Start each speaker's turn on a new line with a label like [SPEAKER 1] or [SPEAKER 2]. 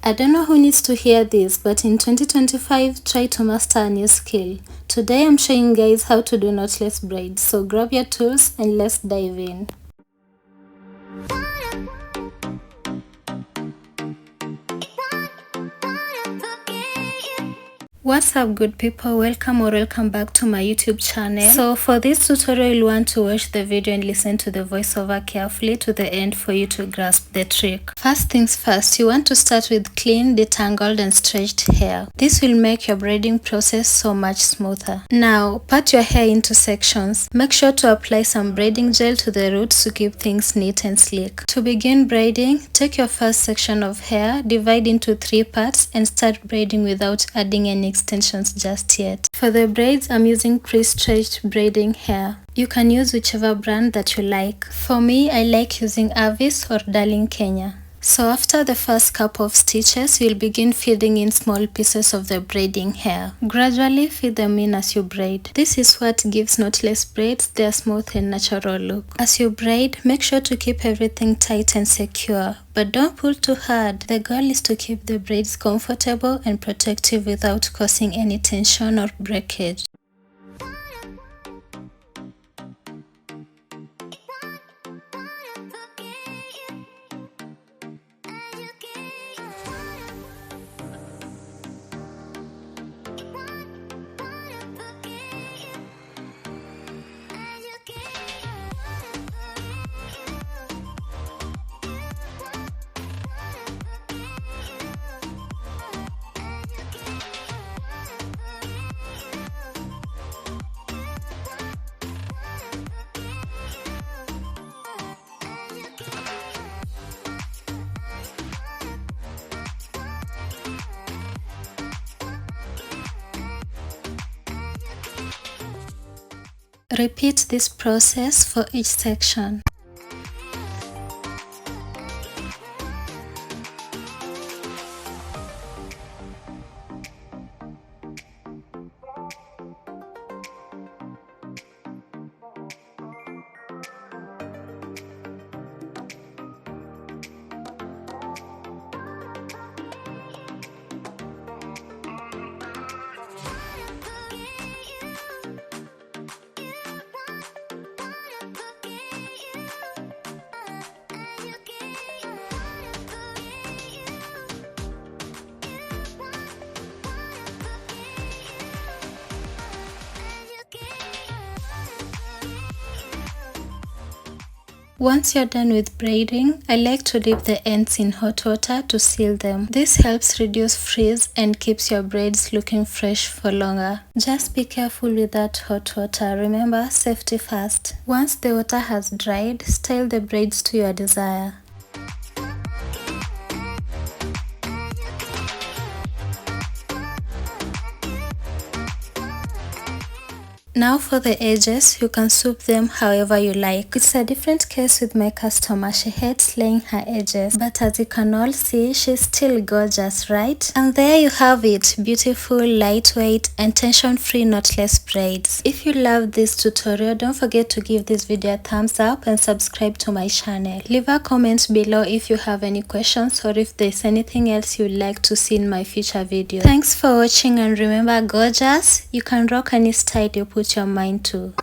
[SPEAKER 1] I don't know who needs to hear this, but in 2025, try to master a new skill. Today I'm showing you guys how to do knotless braids, so grab your tools and let's dive in. What's up good people, welcome back to my YouTube channel. So for this tutorial you want to watch the video and listen to the voiceover carefully to the end for you to grasp the trick. First things first, you want to start with clean, detangled and stretched hair. This will make your braiding process so much smoother. Now part your hair into sections. Make sure to apply some braiding gel to the roots to keep things neat and sleek. To begin braiding, take your first section of hair, divide into 3 parts and start braiding without adding any extensions just yet. For the braids, I'm using pre-stretched braiding hair. You can use whichever brand that you like. For me, I like using Avis or Darling Kenya. So after the first couple of stitches, you'll begin feeding in small pieces of the braiding hair. Gradually feed them in as you braid. This is what gives knotless braids their smooth and natural look. As you braid, make sure to keep everything tight and secure, but don't pull too hard. The goal is to keep the braids comfortable and protective without causing any tension or breakage. Repeat this process for each section. Once you're done with braiding, I like to dip the ends in hot water to seal them. This helps reduce frizz and keeps your braids looking fresh for longer. Just be careful with that hot water. Remember, safety first. Once the water has dried, style the braids to your desire. Now for the edges, you can swoop them however you like. It's a different case with my customer. She hates laying her edges, but as you can all see, she's still gorgeous, right? And there you have it, beautiful, lightweight and tension-free knotless braids. If you loved this tutorial, don't forget to give this video a thumbs up and subscribe to my channel. Leave a comment below if you have any questions or if there's anything else you'd like to see in my future videos. Thanks for watching and remember, gorgeous, you can rock any style you put your mind to.